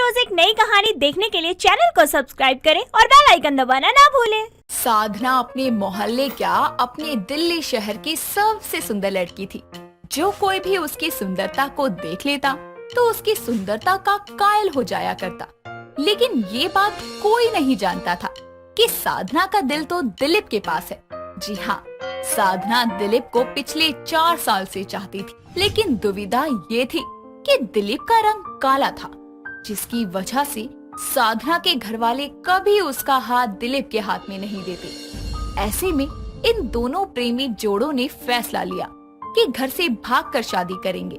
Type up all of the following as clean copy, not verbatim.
रोज एक नई कहानी देखने के लिए चैनल को सब्सक्राइब करें और बेल आइकन दबाना ना भूलें। साधना अपने मोहल्ले क्या अपने दिल्ली शहर की सबसे सुंदर लड़की थी। जो कोई भी उसकी सुंदरता को देख लेता तो उसकी सुंदरता का कायल हो जाया करता। लेकिन ये बात कोई नहीं जानता था कि साधना का दिल तो दिलीप के पास है। जी हाँ, साधना दिलीप को पिछले 4 साल से चाहती थी, लेकिन दुविधा ये थी कि दिलीप का रंग काला था, जिसकी वजह से साधना के घर वाले कभी उसका हाथ दिलीप के हाथ में नहीं देते। ऐसे में इन दोनों प्रेमी जोड़ों ने फैसला लिया कि घर से भागकर शादी करेंगे।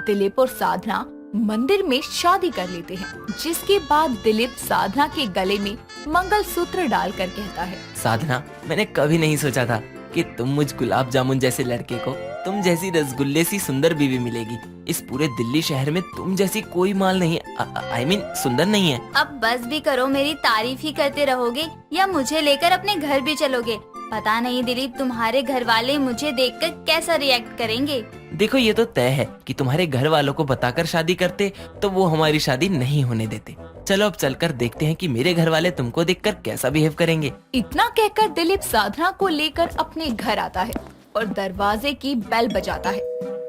दिलीप और साधना मंदिर में शादी कर लेते हैं, जिसके बाद दिलीप साधना के गले में मंगलसूत्र डालकर कहता है, साधना, मैंने कभी नहीं सोचा था कि तुम मुझ गुलाब जामुन जैसे लड़के को तुम जैसी रसगुल्ले सी सुंदर बीवी मिलेगी। इस पूरे दिल्ली शहर में तुम जैसी कोई माल नहीं है, I mean, सुंदर नहीं है। अब बस भी करो, मेरी तारीफ ही करते रहोगे या मुझे लेकर अपने घर भी चलोगे? पता नहीं दिलीप, तुम्हारे घर वाले मुझे देखकर कैसा रिएक्ट करेंगे। देखो, ये तो तय है कि तुम्हारे घर वालों को बताकर शादी करते तो वो हमारी शादी नहीं होने देते। चलो अब चलकर देखते हैं कि मेरे घर वाले तुमको देखकर कैसा बिहेव करेंगे। इतना कहकर दिलीप साधना को लेकर अपने घर आता है और दरवाजे की बेल बजाता है।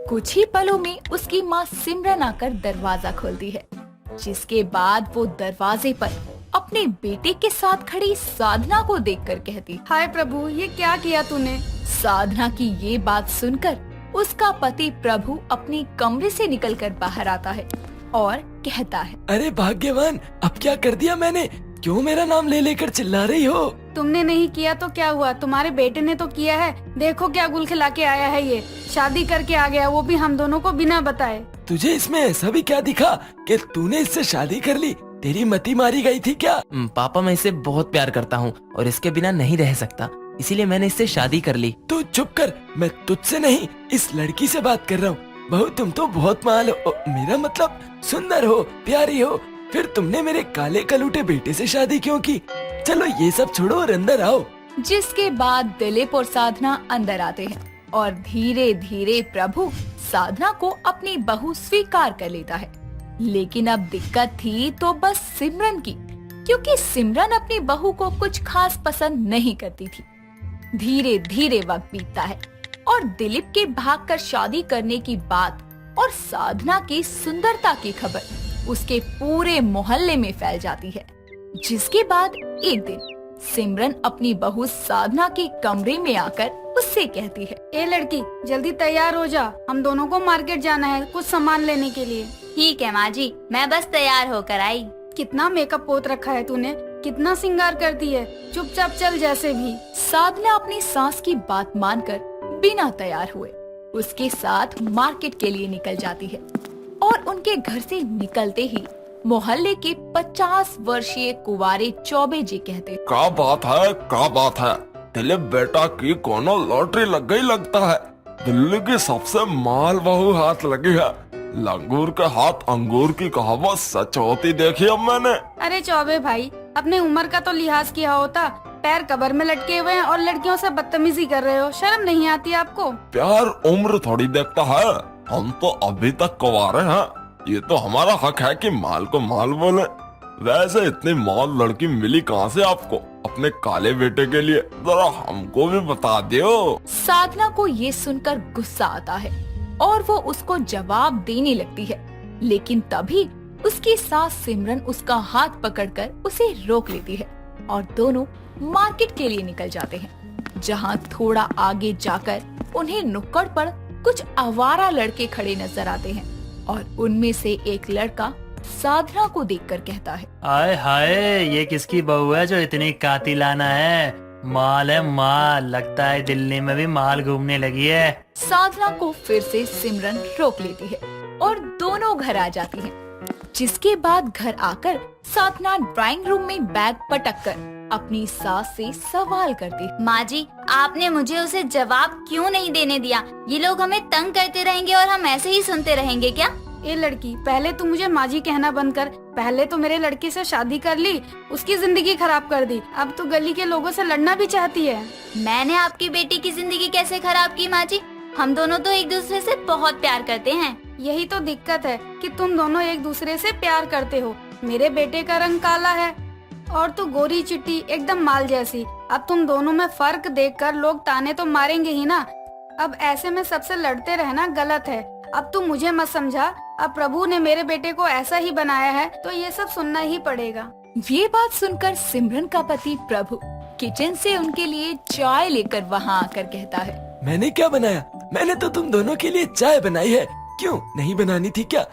कुछ ही पलों में उसकी माँ सिमरन आकर दरवाजा खोलती है, जिसके बाद वो दरवाजे पर अपने बेटे के साथ खड़ी साधना को देखकर कहती, हाय प्रभु, ये क्या किया तूने? साधना की ये बात सुनकर उसका पति प्रभु अपने कमरे से निकलकर बाहर आता है और कहता है, अरे भाग्यवान, अब क्या कर दिया मैंने? क्यों मेरा नाम ले लेकर चिल्ला रही हो? तुमने नहीं किया तो क्या हुआ, तुम्हारे बेटे ने तो किया है। देखो क्या गुल खिला के आया है, ये शादी करके आ गया, वो भी हम दोनों को बिना बताए। तुझे इसमें ऐसा भी क्या दिखा कि तूने इससे शादी कर ली? तेरी मती मारी गई थी क्या? पापा, मैं इससे बहुत प्यार करता हूँ और इसके बिना नहीं रह सकता, इसीलिए मैंने इससे शादी कर ली। तू चुप कर, मैं तुझसे नहीं इस लड़की से बात कर रहा हूँ। बहू, तुम तो बहुत माल हो, मेरा मतलब सुंदर हो, प्यारी हो, फिर तुमने मेरे काले कलूटे बेटे से शादी क्यों की? चलो ये सब छोड़ो और अंदर आओ। जिसके बाद दिलीप और साधना अंदर आते हैं और धीरे धीरे प्रभु साधना को अपनी बहू स्वीकार कर लेता है। लेकिन अब दिक्कत थी तो बस सिमरन की, क्योंकि सिमरन अपनी बहू को कुछ खास पसंद नहीं करती थी। धीरे धीरे वक्त बीतता है और दिलीप के भागकर शादी करने की बात और साधना की सुंदरता की खबर उसके पूरे मोहल्ले में फैल जाती है। जिसके बाद एक दिन सिमरन अपनी बहू साधना के कमरे में आकर उससे कहती है, ए लड़की, जल्दी तैयार हो जा, हम दोनों को मार्केट जाना है कुछ सामान लेने के लिए। ठीक है माँ जी, मैं बस तैयार होकर आई। कितना मेकअप पोत रखा है तूने, कितना श्रृंगार करती है, चुपचाप चल जैसे भी। साधना अपनी सास की बात मानकर बिना तैयार हुए उसके साथ मार्केट के लिए निकल जाती है और उनके घर से निकलते ही मोहल्ले के 50 वर्षीय कुंवारे चौबे जी कहते, क्या बात है, दिलीप बेटा की कोनो लॉटरी लग गई लगता है। दिल्ली की सबसे माल बहू हाथ लगी है। लंगूर के हाथ अंगूर की कहावत सच होती देखी अब मैंने। अरे चौबे भाई, अपने उम्र का तो लिहाज किया होता, पैर कबर में लटके हुए हैं और लड़कियों से बदतमीजी कर रहे हो, शर्म नहीं आती आपको? प्यार उम्र थोड़ी देखता है, हम तो अभी तक कुंवारे हैं। ये तो हमारा हक है कि माल को माल बोले। वैसे इतनी माल लड़की मिली कहाँ से आपको अपने काले बेटे के लिए? जरा हमको भी बता दो। साधना को ये सुनकर गुस्सा आता है और वो उसको जवाब देने लगती है, लेकिन तभी उसकी सास सिमरन उसका हाथ पकड़कर उसे रोक लेती है और दोनों मार्केट के लिए निकल जाते हैं। जहाँ थोड़ा आगे जाकर उन्हें नुक्कड़ पर कुछ आवारा लड़के खड़े नजर आते हैं और उनमें से एक लड़का साधना को देखकर कहता है, हाय हाय, ये किसकी बहू है जो इतनी कातिलाना है? माल है माल, लगता है दिल्ली में भी माल घूमने लगी है। साधना को फिर से सिमरन रोक लेती है और दोनों घर आ जाती हैं। जिसके बाद घर आकर साधना ड्राइंग रूम में बैग पटककर अपनी सास से सवाल करती, माँ जी, आपने मुझे उसे जवाब क्यों नहीं देने दिया? ये लोग हमें तंग करते रहेंगे और हम ऐसे ही सुनते रहेंगे क्या? ए लड़की, पहले तू मुझे माँ जी कहना बंद कर। पहले तो मेरे लड़के से शादी कर ली, उसकी जिंदगी खराब कर दी, अब तो गली के लोगों से लड़ना भी चाहती है। मैंने आपकी बेटी की जिंदगी कैसे खराब की माँ जी? हम दोनों तो एक दूसरे से बहुत प्यार करते हैं। यही तो दिक्कत है कि तुम दोनों एक दूसरे से प्यार करते हो, मेरे बेटे का रंग काला है और तू गोरी चिट्टी एकदम माल जैसी। अब तुम दोनों में फर्क देखकर लोग ताने तो मारेंगे ही ना। अब ऐसे में सबसे लड़ते रहना गलत है। अब तू मुझे मत समझा, अब प्रभु ने मेरे बेटे को ऐसा ही बनाया है तो ये सब सुनना ही पड़ेगा। ये बात सुनकर सिमरन का पति प्रभु किचन से उनके लिए चाय लेकर वहाँ आकर कहता है, मैंने क्या बनाया? मैंने तो तुम दोनों के लिए चाय बनाई है। क्यों नहीं बनानी थी क्या?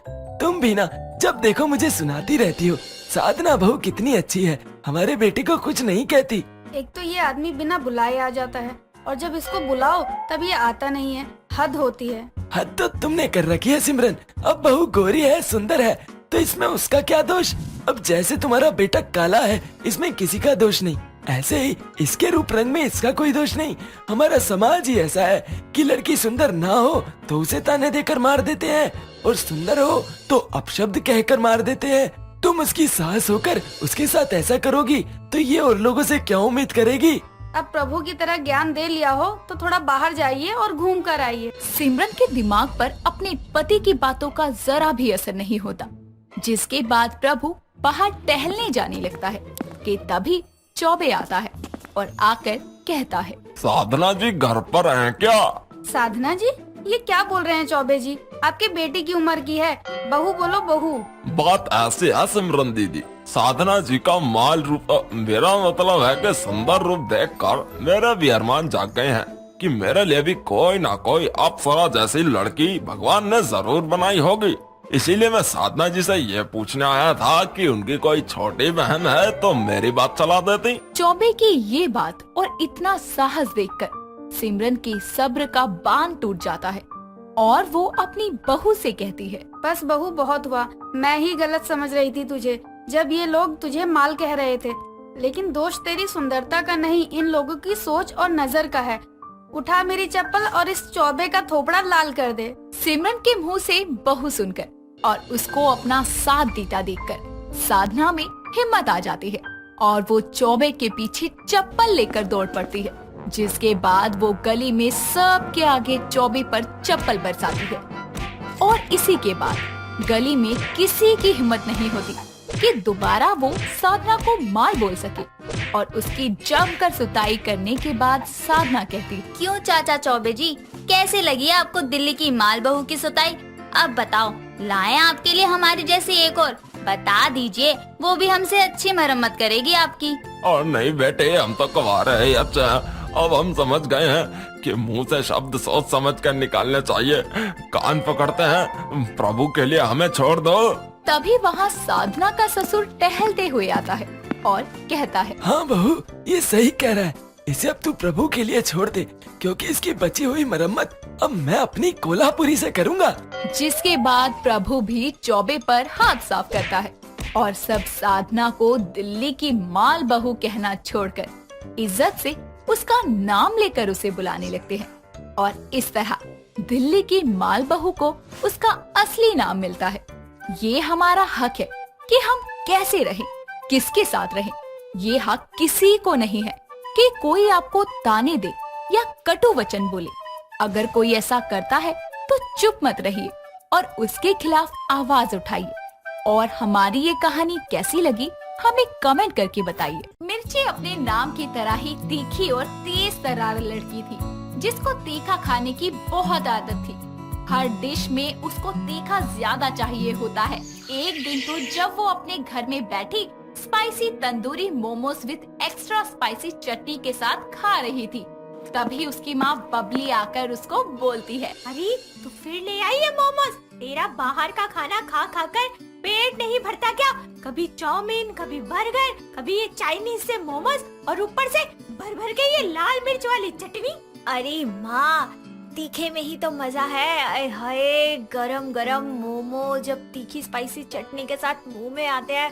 तुम भी ना जब देखो मुझे सुनाती रहती हो, साधना बहू कितनी अच्छी है, हमारे बेटे को कुछ नहीं कहती। एक तो ये आदमी बिना बुलाए आ जाता है और जब इसको बुलाओ तब ये आता नहीं है। हद होती है। हद तो तुमने कर रखी है सिमरन। अब बहू गोरी है, सुंदर है, तो इसमें उसका क्या दोष? अब जैसे तुम्हारा बेटा काला है, इसमें किसी का दोष नहीं, ऐसे ही इसके रूप रंग में इसका कोई दोष नहीं। हमारा समाज ही ऐसा है कि लड़की सुंदर ना हो तो उसे ताने देकर मार देते हैं और सुंदर हो तो अपशब्द कहकर मार देते हैं। तुम उसकी सास होकर उसके साथ ऐसा करोगी तो ये और लोगों से क्या उम्मीद करेगी? अब प्रभु की तरह ज्ञान दे लिया हो तो थोड़ा बाहर जाइए और घूम कर आइए। सिमरन के दिमाग पर अपने पति की बातों का जरा भी असर नहीं होता, जिसके बाद प्रभु बाहर टहलने जाने लगता है कि तभी चौबे आता है और आकर कहता है, साधना जी घर पर हैं क्या? साधना जी, ये क्या बोल रहे हैं चौबे जी? आपके बेटे की उम्र की है, बहू बोलो बहू। बात ऐसे है सिमरन दीदी, साधना जी का माल रूप मेरा मतलब है कि सुंदर रूप देखकर मेरे भी अरमान जाग गए हैं कि मेरे लिए भी कोई ना कोई अप्सरा जैसी लड़की भगवान ने जरूर बनाई होगी। इसीलिए मैं साधना जी से ये पूछने आया था कि उनकी कोई छोटी बहन है तो मेरी बात चला देती। चौबे की ये बात और इतना साहस देखकर सिमरन की सब्र का बांध टूट जाता है और वो अपनी बहू से कहती है, बस बहू बहुत हुआ, मैं ही गलत समझ रही थी तुझे जब ये लोग तुझे माल कह रहे थे। लेकिन दोष तेरी सुंदरता का नहीं, इन लोगों की सोच और नजर का है। उठा मेरी चप्पल और इस चौबे का थोपड़ा लाल कर दे। सिमरन के मुंह से बहू सुनकर और उसको अपना साथ देता देखकर साधना में हिम्मत आ जाती है और वो चौबे के पीछे चप्पल लेकर दौड़ पड़ती है, जिसके बाद वो गली में सबके आगे चौबे पर चप्पल बरसाती है। और इसी के बाद गली में किसी की हिम्मत नहीं होती कि दोबारा वो साधना को माल बोल सके। और उसकी जमकर सुताई करने के बाद साधना कहती है, क्यों चाचा चौबे जी, कैसे लगी आपको दिल्ली की माल बहू की सुताई? अब बताओ, लाएं आपके लिए हमारी जैसी एक और? बता दीजिए, वो भी हमसे अच्छी मरम्मत करेगी आपकी। और नहीं बेटे, हम तो कुंवारे हैं। अब हम समझ गए हैं कि मुंह से शब्द सोच समझ कर निकालने चाहिए। कान पकड़ते हैं, प्रभु के लिए हमें छोड़ दो। तभी वहाँ साधना का ससुर टहलते हुए आता है और कहता है, हाँ बहू, ये सही कह रहा है, इसे अब तू प्रभु के लिए छोड़ दे, क्योंकि इसकी बची हुई मरम्मत अब मैं अपनी कोल्हापुरी से करूँगा। जिसके बाद प्रभु भी चौबे पर हाथ साफ करता है और सब साधना को दिल्ली की माल बहू कहना छोड़कर इज्जत से उसका नाम लेकर उसे बुलाने लगते हैं। और इस तरह दिल्ली की माल बहू को उसका असली नाम मिलता है। ये हमारा हक है कि हम कैसे रहें, किसके साथ रहें। ये हक किसी को नहीं है कि कोई आपको ताने दे या कटु वचन बोले। अगर कोई ऐसा करता है तो चुप मत रहिए और उसके खिलाफ आवाज उठाइए। और हमारी ये कहानी कैसी लगी हमें कमेंट करके बताइए। मिर्ची अपने नाम की तरह ही तीखी और तेज तर्रार लड़की थी, जिसको तीखा खाने की बहुत आदत थी। हर डिश में उसको तीखा ज्यादा चाहिए होता है। एक दिन तो जब वो अपने घर में बैठी spicy tandoori momos with extra spicy chutney के साथ खा रही थी, तभी उसकी माँ बबली आकर उसको बोलती है, अरे तू फिर ले आई है मोमोज? तेरा बाहर का खाना खा खा कर पेट नहीं भरता क्या? कभी चाउमीन, कभी बर्गर, कभी ये चाइनीज से मोमोज और ऊपर से भर भर के ये लाल मिर्च वाली चटनी। अरे माँ, तीखे में ही तो मजा है। आए हाय, गरम गरम मोमो जब तीखी स्पाइसी चटनी के साथ मुंह में आते हैं,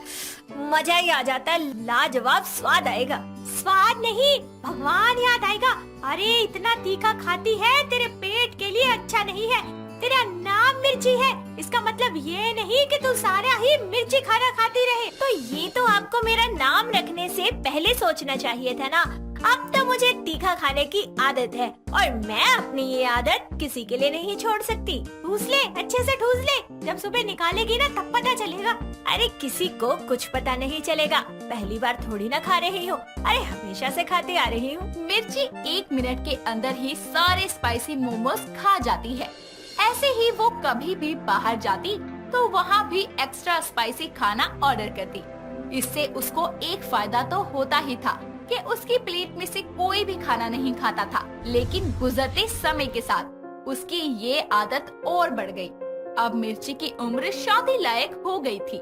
मजा ही आ जाता है। लाजवाब स्वाद आएगा। स्वाद नहीं, भगवान याद आएगा। अरे इतना तीखा खाती है, तेरे पेट के लिए अच्छा नहीं है। तेरा नाम मिर्ची है, इसका मतलब ये नहीं कि तू सारा ही मिर्ची खाना खाती रहे। तो ये तो आपको मेरा नाम रखने से पहले सोचना चाहिए था ना। अब तो मुझे तीखा खाने की आदत है और मैं अपनी ये आदत किसी के लिए नहीं छोड़ सकती। ठूस ले, अच्छे से ठूस ले, जब सुबह निकालेगी ना तब पता चलेगा। अरे किसी को कुछ पता नहीं चलेगा, पहली बार थोड़ी ना खा रही हो, अरे हमेशा से खाते आ रही हूँ। मिर्ची 1 मिनट के अंदर ही सारे स्पाइसी मोमोज खा जाती है। ऐसे ही वो कभी भी बाहर जाती तो वहाँ भी एक्स्ट्रा स्पाइसी खाना ऑर्डर करती। इससे उसको एक फायदा तो होता ही था कि उसकी प्लेट में से कोई भी खाना नहीं खाता था, लेकिन गुजरते समय के साथ उसकी ये आदत और बढ़ गई। अब मिर्ची की उम्र शादी लायक हो गई थी,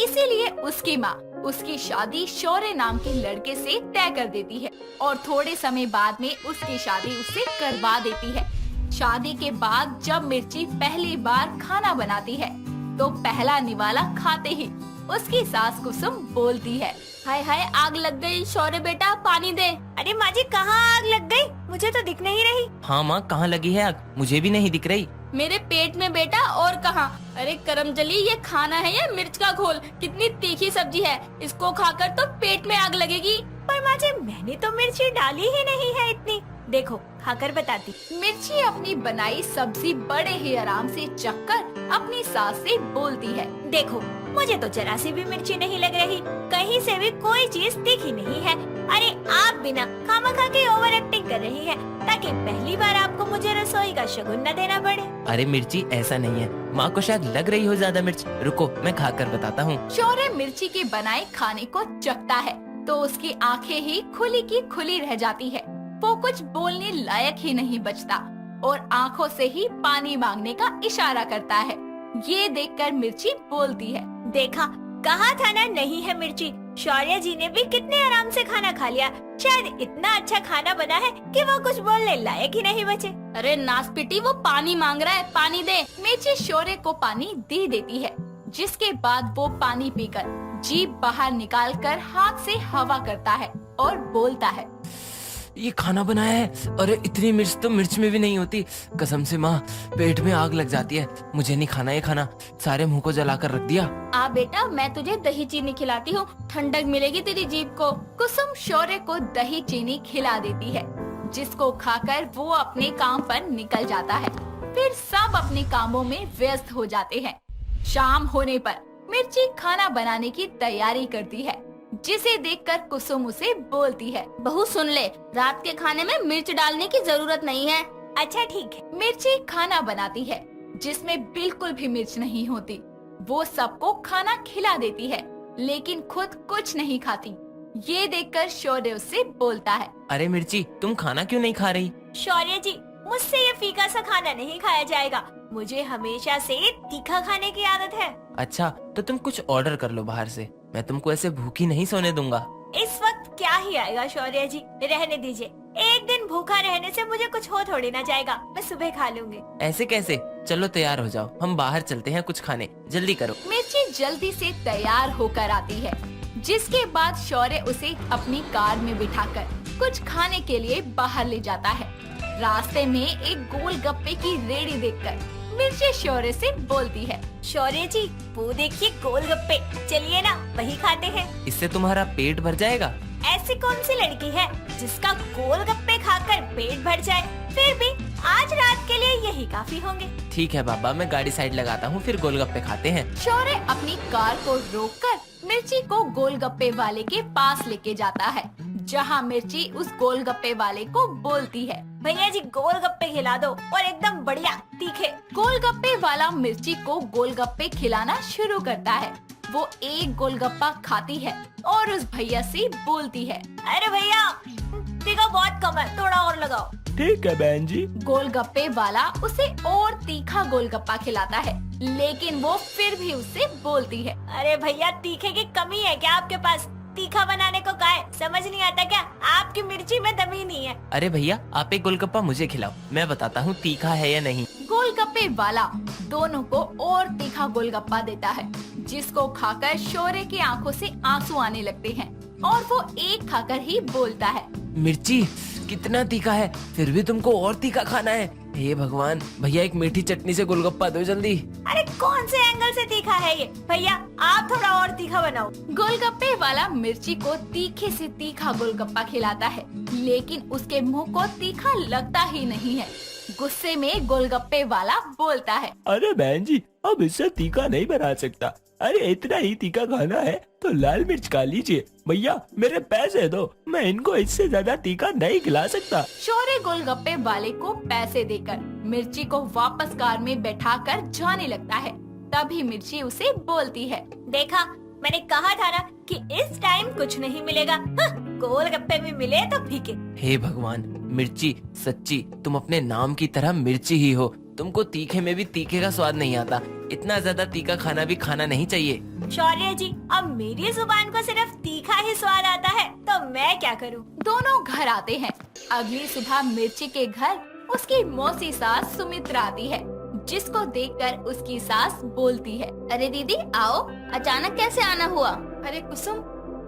इसीलिए उसकी माँ उसकी शादी शौर्य नाम के लड़के से तय कर देती है और थोड़े समय बाद में उसकी शादी उससे करवा देती है। शादी के बाद जब मिर्ची पहली बार खाना बनाती है तो पहला निवाला खाते ही उसकी सास कुसुम बोलती है, हाय हाय आग लग गई, शौर्य बेटा पानी दे। अरे माँ जी कहाँ आग लग गई, मुझे तो दिख नहीं रही। हाँ माँ, कहाँ लगी है आग? मुझे भी नहीं दिख रही। मेरे पेट में बेटा, और कहाँ। अरे करमजली, ये खाना है या मिर्च का घोल? कितनी तीखी सब्जी है, इसको खाकर तो पेट में आग लगेगी। पर माँ जी मैंने तो मिर्ची डाली ही नहीं है इतनी, देखो खाकर बताती। मिर्ची अपनी बनाई सब्जी बड़े ही आराम से चखकर अपनी सास से बोलती है, देखो मुझे तो जरा सी भी मिर्ची नहीं लग रही, कहीं से भी कोई चीज तीखी नहीं है। अरे आप बिना खामखा के ओवर एक्टिंग कर रही है ताकि पहली बार आपको मुझे रसोई का शगुन न देना पड़े। अरे मिर्ची ऐसा नहीं है, माँ को शायद लग रही हो ज्यादा मिर्च। रुको मैं खाकर बताता हूँ। शौर्य मिर्ची के बनाए खाने को चखता है तो उसकी आंखें ही खुली की खुली रह जाती है। वो कुछ बोलने लायक ही नहीं बचता और आंखों से ही पानी मांगने का इशारा करता है। ये देखकर मिर्ची बोलती है, देखा कहा था ना नहीं है मिर्ची। शौर्य जी ने भी कितने आराम से खाना खा लिया, शायद इतना अच्छा खाना बना है कि वो कुछ बोलने लायक ही नहीं बचे। अरे नासपिटी, वो पानी मांग रहा है, पानी दे। मिर्ची शौर्य को पानी दे देती है, जिसके बाद वो पानी पीकर जीभ बाहर निकालकर हाथ से हवा करता है और बोलता है, ये खाना बनाया है। अरे इतनी मिर्च तो मिर्च में भी नहीं होती, कसम से माँ पेट में आग लग जाती है। मुझे नहीं खाना ये खाना, सारे मुंह को जलाकर रख दिया। आ बेटा, मैं तुझे दही चीनी खिलाती हूँ, ठंडक मिलेगी तेरी जीभ को। कुसुम शौर्य को दही चीनी खिला देती है, जिसको खाकर वो अपने काम पर निकल जाता है। फिर सब अपने कामों में व्यस्त हो जाते हैं। शाम होने पर मिर्ची खाना बनाने की तैयारी करती है, जिसे देखकर कुसुम उसे बोलती है, बहू सुन ले, रात के खाने में मिर्च डालने की जरूरत नहीं है। अच्छा ठीक है। मिर्ची खाना बनाती है जिसमें बिल्कुल भी मिर्च नहीं होती। वो सबको खाना खिला देती है लेकिन खुद कुछ नहीं खाती। ये देखकर शौर्य उससे बोलता है, अरे मिर्ची तुम खाना क्यों नहीं खा रही? शौर्य जी मुझसे ये फीका सा खाना नहीं खाया जाएगा, मुझे हमेशा से तीखा खाने की आदत है। अच्छा तो तुम कुछ ऑर्डर कर लो बाहर से, मैं तुमको ऐसे भूखी नहीं सोने दूंगा। इस वक्त क्या ही आएगा शौर्य जी, रहने दीजिए। एक दिन भूखा रहने से मुझे कुछ हो थोड़ी ना जाएगा, मैं सुबह खा लूंगी। ऐसे कैसे? चलो तैयार हो जाओ, हम बाहर चलते हैं कुछ खाने, जल्दी करो। मिर्ची जल्दी से तैयार होकर आती है, जिसके बाद शौर्य उसे अपनी कार में बिठाकर कुछ खाने के लिए बाहर ले जाता है। रास्ते में एक गोलगप्पे की रेड़ी देखकर मिर्ची शौर्य से बोलती है, शौर्य जी वो देखिए गोलगप्पे, चलिए ना वही खाते हैं। इससे तुम्हारा पेट भर जाएगा? ऐसी कौन सी लड़की है जिसका गोलगप्पे खाकर पेट भर जाए? फिर भी आज रात के लिए यही काफी होंगे। ठीक है बाबा, मैं गाड़ी साइड लगाता हूँ, फिर गोलगप्पे खाते हैं। शौर्य अपनी कार को रोककर मिर्ची को गोलगप्पे वाले के पास लेके जाता है, जहाँ मिर्ची उस गोलगप्पे वाले को बोलती है, भैया जी गोलगप्पे खिला दो और एकदम बढ़िया तीखे। गोलगप्पे वाला मिर्ची को गोलगप्पे खिलाना शुरू करता है। वो एक गोलगप्पा खाती है और उस भैया से बोलती है, अरे भैया तीखा बहुत कम है, थोड़ा और लगाओ। ठीक है बहन जी। गोलगप्पे वाला उसे और तीखा गोलगप्पा खिलाता है, लेकिन वो फिर भी उससे बोलती है, अरे भैया तीखे की कमी है क्या आपके पास? तीखा बनाने को कहा है, समझ नहीं आता क्या? आपकी मिर्ची में दम ही नहीं है। अरे भैया आप एक गोलगप्पा मुझे खिलाओ, मैं बताता हूँ तीखा है या नहीं। गोलगप्पे वाला दोनों को और तीखा गोलगप्पा देता है, जिसको खाकर शौर्य की आंखों से आंसू आने लगते हैं और वो एक खाकर ही बोलता है, मिर्ची कितना तीखा है, फिर भी तुमको और तीखा खाना है? हे भगवान, भैया एक मीठी चटनी से गोलगप्पा दो जल्दी। अरे कौन से एंगल से तीखा है ये? भैया आप थोड़ा और तीखा बनाओ। गोलगप्पे वाला मिर्ची को तीखे से तीखा गोलगप्पा खिलाता है, लेकिन उसके मुंह को तीखा लगता ही नहीं है। गुस्से में गोलगप्पे वाला बोलता है, अरे बहन जी, अब इससे तीखा नहीं बना सकता। अरे इतना ही तीखा खाना है तो लाल मिर्च खा लीजिए। भैया मेरे पैसे दो, मैं इनको इससे ज्यादा तीखा नहीं खिला सकता। शौर्य गोलगप्पे वाले को पैसे देकर मिर्ची को वापस कार में बैठाकर जाने लगता है। तभी मिर्ची उसे बोलती है, देखा, मैंने कहा था ना कि इस टाइम कुछ नहीं मिलेगा। गोलगप्पे भी मिले तो फीके। हे भगवान, मिर्ची सच्ची तुम अपने नाम की तरह मिर्ची ही हो। तुमको तीखे में भी तीखे का स्वाद नहीं आता। इतना ज्यादा तीखा खाना भी खाना नहीं चाहिए। शौर्य जी, अब मेरी जुबान को सिर्फ तीखा ही स्वाद आता है तो मैं क्या करूं? दोनों घर आते हैं। अगली सुबह मिर्ची के घर उसकी मौसी सास सुमित्रा आती है, जिसको देखकर उसकी सास बोलती है, अरे दीदी आओ, अचानक कैसे आना हुआ? अरे कुसुम,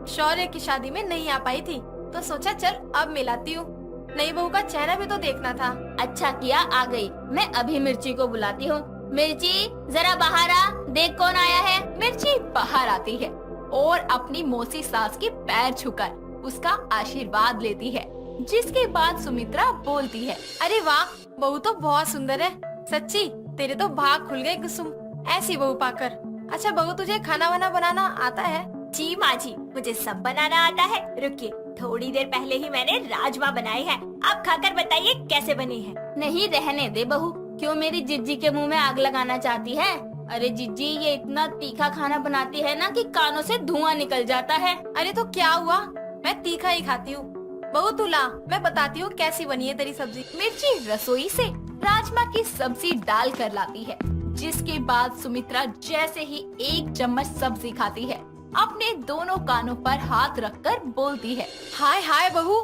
शौर्य की शादी में नहीं आ पाई थी तो सोचा चल अब मिलाती हूँ। नई बहू का चेहरा भी तो देखना था। अच्छा किया आ गई। मैं अभी मिर्ची को बुलाती हूँ। मिर्ची जरा बाहर आ, देख कौन आया है। मिर्ची बाहर आती है और अपनी मौसी सास के पैर छूकर उसका आशीर्वाद लेती है, जिसके बाद सुमित्रा बोलती है, अरे वाह, बहू तो बहुत सुंदर है। सच्ची तेरे तो भाग खुल गए कुसुम, ऐसी बहू पाकर। अच्छा बहू, तुझे खाना वाना बनाना आता है? जी माँ जी, मुझे सब बनाना आता है। रुकिए, थोड़ी देर पहले ही मैंने राजमा बनाए हैं। आप खाकर बताइए कैसे बनी है। नहीं रहने दे बहू, क्यों मेरी जिज्जी के मुंह में आग लगाना चाहती है? अरे जिज्जी, ये इतना तीखा खाना बनाती है ना कि कानों से धुआं निकल जाता है। अरे तो क्या हुआ, मैं तीखा ही खाती हूँ। बहू तू ला, मैं बताती हूँ कैसी बनी है तेरी सब्जी। मिर्ची रसोई से राजमा की सब्जी डाल कर लाती है, जिसके बाद सुमित्रा जैसे ही एक चम्मच सब्जी खाती है, अपने दोनों कानों पर हाथ रखकर बोलती है, हाय हाय बहू,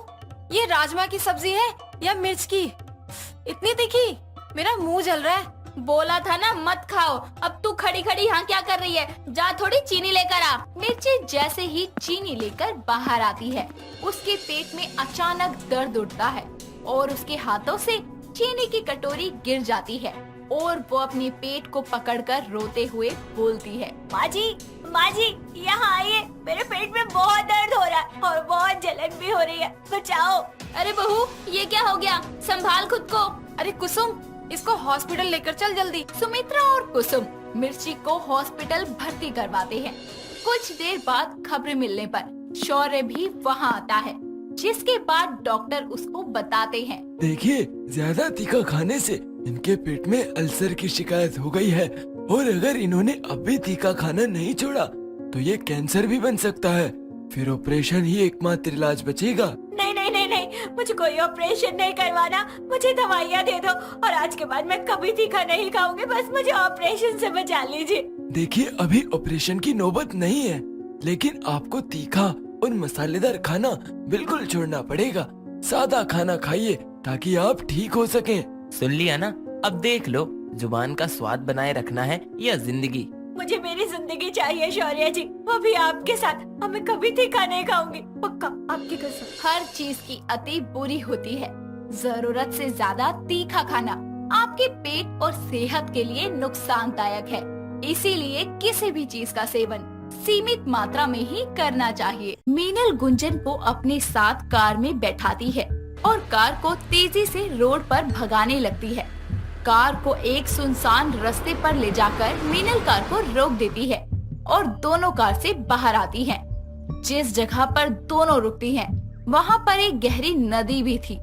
ये राजमा की सब्जी है या मिर्च की? इतनी तीखी, मेरा मुंह जल रहा है। बोला था ना मत खाओ। अब तू खड़ी खड़ी यहाँ क्या कर रही है? जा थोड़ी चीनी लेकर आ। मिर्ची जैसे ही चीनी लेकर बाहर आती है, उसके पेट में अचानक दर्द उठता है और उसके हाथों से चीनी की कटोरी गिर जाती है और वो अपने पेट को पकड़कर रोते हुए बोलती है, माँ जी यहाँ आइए, मेरे पेट में बहुत दर्द हो रहा है और बहुत जलन भी हो रही है, बचाओ। अरे बहू, ये क्या हो गया? संभाल खुद को। अरे कुसुम, इसको हॉस्पिटल लेकर चल जल्दी। सुमित्रा और कुसुम मिर्ची को हॉस्पिटल भर्ती करवाते हैं। कुछ देर बाद खबर मिलने पर शौर्य भी वहाँ आता है, जिसके बाद डॉक्टर उसको बताते हैं, देखिए, ज्यादा तीखा खाने से इनके पेट में अल्सर की शिकायत हो गई है और अगर इन्होंने अब भी तीखा खाना नहीं छोड़ा तो ये कैंसर भी बन सकता है। फिर ऑपरेशन ही एकमात्र इलाज बचेगा। नहीं नहीं नहीं नहीं, मुझे कोई ऑपरेशन नहीं करवाना, मुझे दवाइयाँ दे दो और आज के बाद मैं कभी तीखा नहीं खाऊंगी। बस मुझे ऑपरेशन से बचा लीजिए। देखिए, अभी ऑपरेशन की नौबत नहीं है, लेकिन आपको तीखा और मसालेदार खाना बिल्कुल छोड़ना पड़ेगा। सादा खाना खाइए ताकि आप ठीक हो सकें। सुन लिया ना? अब देख लो, जुबान का स्वाद बनाए रखना है या जिंदगी। मुझे मेरी जिंदगी चाहिए शौर्य जी, वो भी आपके साथ। अब मैं कभी तीखा नहीं खाऊंगी, पक्का, आपकी कसम। हर चीज की अति बुरी होती है। जरूरत से ज्यादा तीखा खाना आपके पेट और सेहत के लिए नुकसानदायक है। इसीलिए किसी भी चीज का सेवन सीमित मात्रा में ही करना चाहिए। मीनल गुंजन को अपने साथ कार में बैठाती है और कार को तेजी से रोड पर भगाने लगती है। कार को एक सुनसान रास्ते पर ले जाकर मीनल कार को रोक देती है और दोनों कार से बाहर आती हैं। जिस जगह पर दोनों रुकती हैं, वहाँ पर एक गहरी नदी भी थी,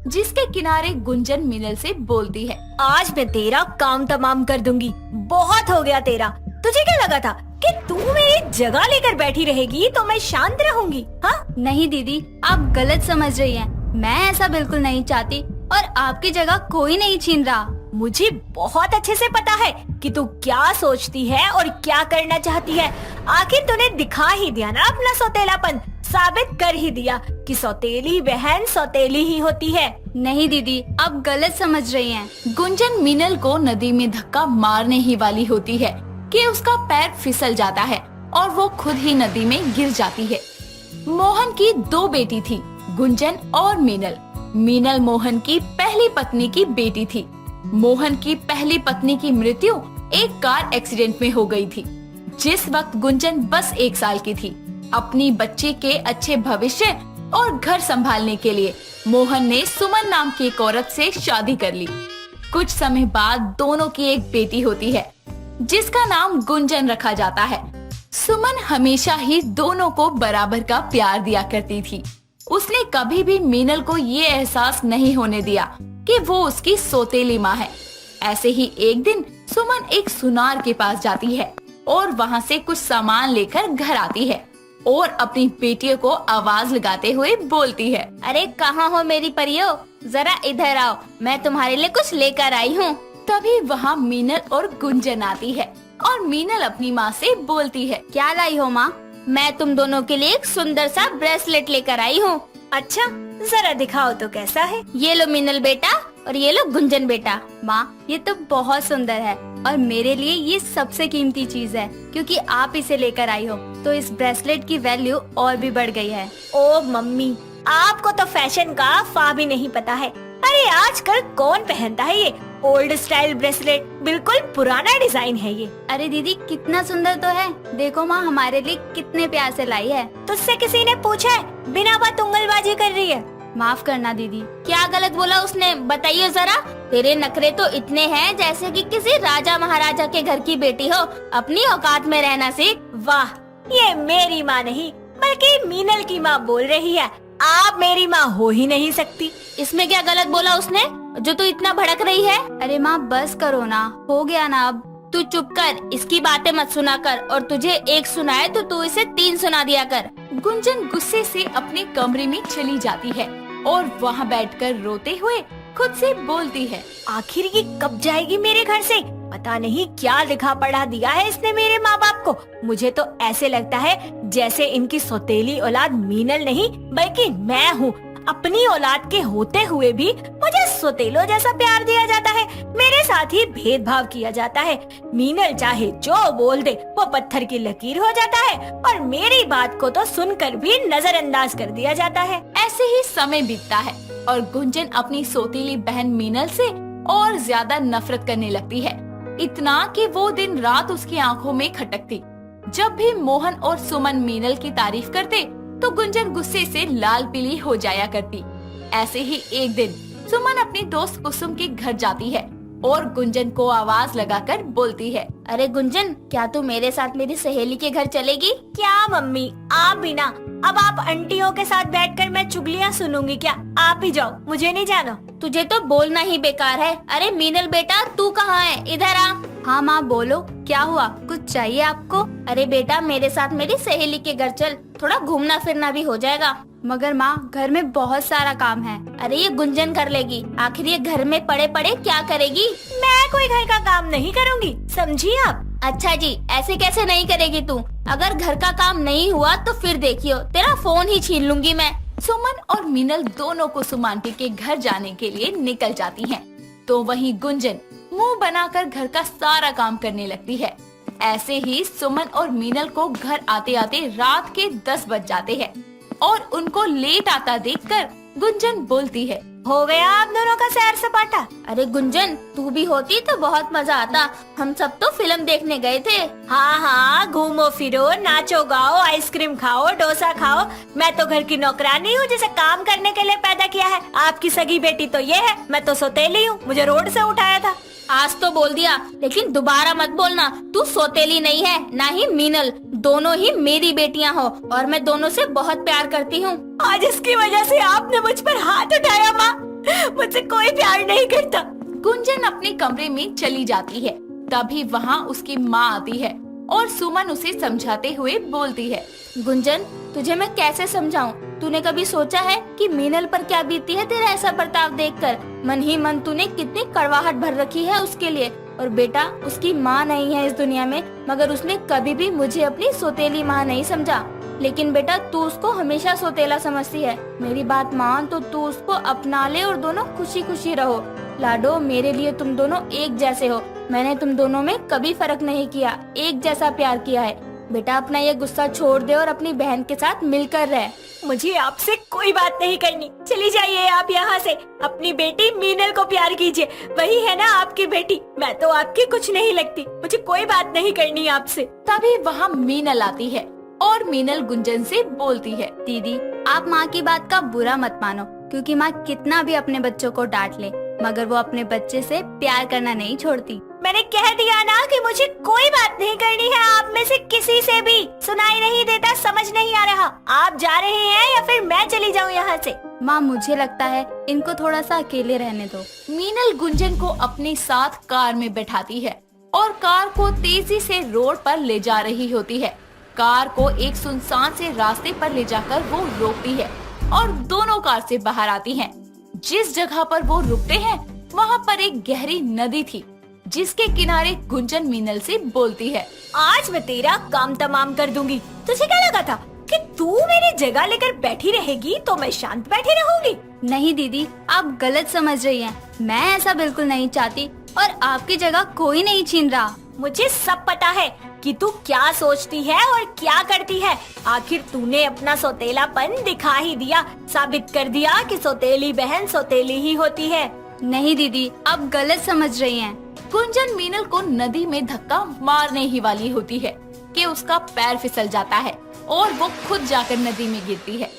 जिसके किनारे गुंजन मीनल से बोलती है, आज मैं तेरा काम तमाम कर दूंगी। बहुत हो गया तेरा। तुझे क्या लगा था कि तू मेरी जगह लेकर बैठी रहेगी तो मैं शांत रहूंगी? हाँ? नहीं दीदी, आप गलत समझ रही हैं। मैं ऐसा बिल्कुल नहीं चाहती और आपकी जगह कोई नहीं छीन रहा। मुझे बहुत अच्छे से पता है कि तू क्या सोचती है और क्या करना चाहती है। आखिर तूने दिखा ही दिया ना अपना सौतेलापन, साबित कर ही दिया कि सौतेली बहन सौतेली ही होती है। नहीं दीदी, आप गलत समझ रही हैं। गुंजन मीनल को नदी में धक्का मारने ही वाली होती है कि उसका पैर फिसल जाता है और वो खुद ही नदी में गिर जाती है। मोहन की 2 बेटी थी, गुंजन और मीनल। मीनल मोहन की पहली पत्नी की बेटी थी। मोहन की पहली पत्नी की मृत्यु एक कार एक्सीडेंट में हो गई थी। जिस वक्त गुंजन बस 1 साल की थी। अपनी बच्ची के अच्छे भविष्य और घर संभालने के लिए मोहन ने सुमन नाम की एक औरत से शादी कर ली। कुछ समय बाद दोनों की एक बेटी होती है जिसका नाम गुंजन रखा जाता है। सुमन हमेशा ही दोनों को बराबर का प्यार दिया करती थी। उसने कभी भी मीनल को ये एहसास नहीं होने दिया कि वो उसकी सौतेली माँ है। ऐसे ही एक दिन सुमन एक सुनार के पास जाती है और वहाँ से कुछ सामान लेकर घर आती है और अपनी बेटियों को आवाज लगाते हुए बोलती है, अरे कहाँ हो मेरी परियों, जरा इधर आओ, मैं तुम्हारे लिए कुछ लेकर आई हूँ। तभी वहाँ मीनल और गुंजन आती है और मीनल अपनी माँ से बोलती है, क्या लाई हो माँ? मैं तुम दोनों के लिए एक सुंदर सा ब्रेसलेट लेकर आई हूँ। अच्छा, जरा दिखाओ तो कैसा है। ये लो मीनल बेटा और ये लो गुंजन बेटा। माँ, ये तो बहुत सुंदर है और मेरे लिए ये सबसे कीमती चीज है, क्योंकि आप इसे लेकर आई हो तो इस ब्रेसलेट की वैल्यू और भी बढ़ गई है। ओ मम्मी, आपको तो फैशन का फा भी नहीं पता है। अरे आजकल कौन पहनता है ये ओल्ड स्टाइल ब्रेसलेट, बिल्कुल पुराना डिजाइन है ये। अरे दीदी, कितना सुंदर तो है। देखो माँ, हमारे लिए कितने प्यार से लाई है। तुझसे किसी ने पूछा है? बिना बात उंगलबाजी कर रही है। माफ करना दीदी। क्या गलत बोला उसने, बताइए जरा। तेरे नखरे तो इतने हैं जैसे कि किसी राजा महाराजा के घर की बेटी हो। अपनी औकात में रहना सीख। वाह, ये मेरी माँ नहीं बल्कि मीनल की माँ बोल रही है। आप मेरी माँ हो ही नहीं सकती। इसमें क्या गलत बोला उसने जो तू इतना भड़क रही है? अरे माँ, बस करो ना, हो गया ना अब। तू चुप कर, इसकी बातें मत सुना कर, और तुझे एक सुनाए तो तू इसे 3 सुना दिया कर। गुंजन गुस्से से अपने कमरे में चली जाती है और वहाँ बैठकर रोते हुए खुद से बोलती है, आखिर ये कब जाएगी मेरे घर से? पता नहीं क्या लिखा पढ़ा दिया है इसने मेरे माँ बाप को। मुझे तो ऐसे लगता है जैसे इनकी सौतेली औलाद मीनल नहीं बल्कि मैं हूँ। अपनी औलाद के होते हुए भी मुझे सौतेलो जैसा प्यार दिया जाता है। मेरे साथ ही भेदभाव किया जाता है। मीनल चाहे जो बोल दे वो पत्थर की लकीर हो जाता है और मेरी बात को तो सुनकर भी नजरअंदाज कर दिया जाता है। ऐसे ही समय बीतता है और गुंजन अपनी सौतेली बहन मीनल से और ज्यादा नफरत करने लगती है। इतना कि वो दिन रात उसकी आंखों में खटकती। जब भी मोहन और सुमन मीनल की तारीफ करते तो गुंजन गुस्से से लाल पीली हो जाया करती। ऐसे ही एक दिन सुमन अपनी दोस्त कुसुम के घर जाती है और गुंजन को आवाज लगाकर बोलती है, अरे गुंजन, क्या तू मेरे साथ मेरी सहेली के घर चलेगी? क्या मम्मी, आप भी ना। अब आप आंटियों के साथ बैठकर मैं चुगलियाँ सुनूंगी क्या? आप ही जाओ, मुझे नहीं जाना। तुझे तो बोलना ही बेकार है। अरे मीनल बेटा, तू कहाँ है? इधर आ। हाँ माँ, बोलो, क्या हुआ? कुछ चाहिए आपको? अरे बेटा, मेरे साथ मेरी सहेली के घर चल, थोड़ा घूमना फिरना भी हो जाएगा। मगर माँ, घर में बहुत सारा काम है। अरे ये गुंजन कर लेगी, आखिर ये घर में पड़े पड़े क्या करेगी? मैं कोई घर का काम नहीं करूँगी, समझी आप? अच्छा जी, ऐसे कैसे नहीं करेगी तू? अगर घर का काम नहीं हुआ तो फिर देखियो, तेरा फोन ही छीन लूंगी मैं। सुमन और मीनल दोनों कुसुम आंटी के घर जाने के लिए निकल जाती हैं। तो वहीं गुंजन मुंह बनाकर घर का सारा काम करने लगती है। ऐसे ही सुमन और मीनल को घर आते आते रात के 10 बज जाते हैं और उनको लेट आता देखकर गुंजन बोलती है, हो गया आप दोनों का सैर सपाटा। अरे गुंजन, तू भी होती तो बहुत मजा आता। हम सब तो फिल्म देखने गए थे। हाँ हाँ, घूमो फिरो, नाचो गाओ, आइसक्रीम खाओ, डोसा खाओ। मैं तो घर की नौकरानी हूँ जिसे काम करने के लिए पैदा किया है। आपकी सगी बेटी तो ये है, मैं तो सौतेली हूँ, मुझे रोड से उठाया था। आज तो बोल दिया, लेकिन दोबारा मत बोलना। तू सौतेली नहीं है, ना ही मीनल, दोनों ही मेरी बेटियां हो और मैं दोनों से बहुत प्यार करती हूँ। आज इसकी वजह से आपने मुझ पर हाथ उठाया माँ, मुझसे कोई प्यार नहीं करता। गुंजन अपने कमरे में चली जाती है। तभी वहाँ उसकी माँ आती है और सुमन उसे समझाते हुए बोलती है, गुंजन, तुझे मैं कैसे समझाऊं? तूने कभी सोचा है कि मीनल पर क्या बीती है तेरा ऐसा बर्ताव देखकर? मन ही मन तूने कितनी कड़वाहट भर रखी है उसके लिए। और बेटा, उसकी माँ नहीं है इस दुनिया में, मगर उसने कभी भी मुझे अपनी सौतेली माँ नहीं समझा। लेकिन बेटा, तू उसको हमेशा सौतेला समझती है। मेरी बात मान तो तू उसको अपना ले और दोनों खुशी खुशी रहो। लाडो, मेरे लिए तुम दोनों एक जैसे हो। मैंने तुम दोनों में कभी फर्क नहीं किया, एक जैसा प्यार किया है। बेटा अपना ये गुस्सा छोड़ दे और अपनी बहन के साथ मिलकर रह। मुझे आपसे कोई बात नहीं करनी, चली जाइए आप यहाँ से। अपनी बेटी मीनल को प्यार कीजिए, वही है ना आपकी बेटी। मैं तो आपकी कुछ नहीं लगती, मुझे कोई बात नहीं करनी आपसे। तभी वहाँ मीनल आती है और मीनल गुंजन से बोलती है, दीदी आप माँ की बात का बुरा मत मानो, क्योंकि माँ कितना भी अपने बच्चों को डांट ले मगर वो अपने बच्चे से प्यार करना नहीं छोड़ती। मैंने कह दिया ना कि मुझे कोई बात नहीं करनी है आप में से किसी से भी। सुनाई नहीं देता, समझ नहीं आ रहा। आप जा रहे हैं या फिर मैं चली जाऊँ यहाँ से? माँ मुझे लगता है इनको थोड़ा सा अकेले रहने दो। मीनल गुंजन को अपने साथ कार में बैठाती है और कार को तेजी से रोड पर ले जा रही होती है। कार को एक सुनसान से रास्ते पर ले जाकर वो रोकती है और दोनों कार से बाहर आती हैं। जिस जगह पर वो रुकते हैं वहाँ पर एक गहरी नदी थी, जिसके किनारे गुंजन मीनल से बोलती है, आज मैं तेरा काम तमाम कर दूंगी। तुझे क्या लगा था कि तू मेरी जगह लेकर बैठी रहेगी तो मैं शांत बैठी रहूंगी? नहीं दीदी, आप गलत समझ रही हैं। मैं ऐसा बिल्कुल नहीं चाहती और आपकी जगह कोई नहीं छीन रहा। मुझे सब पता है कि तू क्या सोचती है और क्या करती है। आखिर तूने अपना सौतेलापन दिखा ही दिया, साबित कर दिया कि सौतेली बहन सौतेली ही होती है। नहीं दीदी, आप गलत समझ रही हैं। गुंजन मीनल को नदी में धक्का मारने ही वाली होती है कि उसका पैर फिसल जाता है और वो खुद जाकर नदी में गिरती है।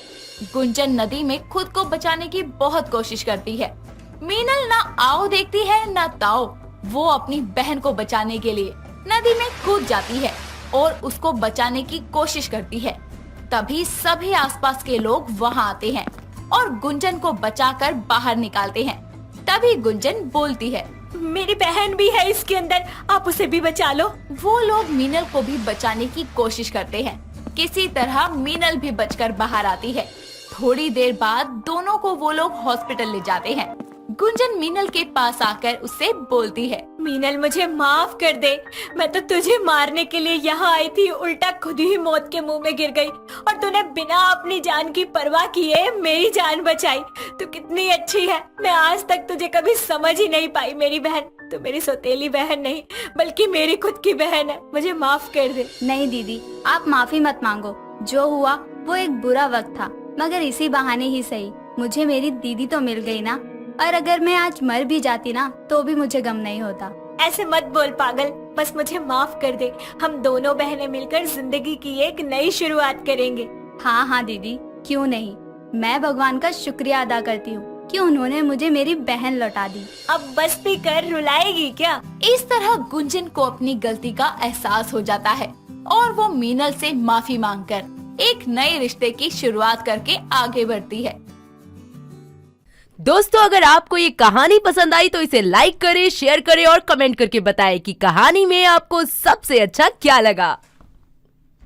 गुंजन नदी में खुद को बचाने की बहुत कोशिश करती है। मीनल ना आओ देखती है ना ताओ। वो अपनी बहन को बचाने के लिए नदी में कूद जाती है और उसको बचाने की कोशिश करती है। तभी सभी आसपास के लोग वहाँ आते हैं और गुंजन को बचाकर बाहर निकालते हैं। तभी गुंजन बोलती है, मेरी बहन भी है इसके अंदर, आप उसे भी बचा लो। वो लोग मीनल को भी बचाने की कोशिश करते हैं। किसी तरह मीनल भी बचकर बाहर आती है। थोड़ी देर बाद दोनों को वो लोग हॉस्पिटल ले जाते हैं। गुंजन मीनल के पास आकर उससे बोलती है, मीनल मुझे माफ कर दे, मैं तो तुझे मारने के लिए यहाँ आई थी, उल्टा खुद ही मौत के मुंह में गिर गई और तूने बिना अपनी जान की परवाह किए मेरी जान बचाई। तू कितनी अच्छी है, मैं आज तक तुझे कभी समझ ही नहीं पाई मेरी बहन। तू मेरी सौतेली बहन नहीं बल्कि मेरी खुद की बहन है, मुझे माफ कर दे। नहीं दीदी, आप माफी मत मांगो। जो हुआ वो एक बुरा वक्त था, मगर इसी बहाने ही सही मुझे मेरी दीदी तो मिल गई ना। और अगर मैं आज मर भी जाती ना तो भी मुझे गम नहीं होता। ऐसे मत बोल पागल, बस मुझे माफ कर दे। हम दोनों बहनें मिलकर जिंदगी की एक नई शुरुआत करेंगे। हाँ हाँ दीदी, क्यों नहीं। मैं भगवान का शुक्रिया अदा करती हूँ कि उन्होंने मुझे मेरी बहन लौटा दी। अब बस भी कर, रुलाएगी क्या? इस तरह गुंजन को अपनी गलती का एहसास हो जाता है और वो मीनल से माफी मांगकर एक नए रिश्ते की शुरुआत करके आगे बढ़ती है। दोस्तों, अगर आपको ये कहानी पसंद आई तो इसे लाइक करें, शेयर करें और कमेंट करके बताएं कि कहानी में आपको सबसे अच्छा क्या लगा।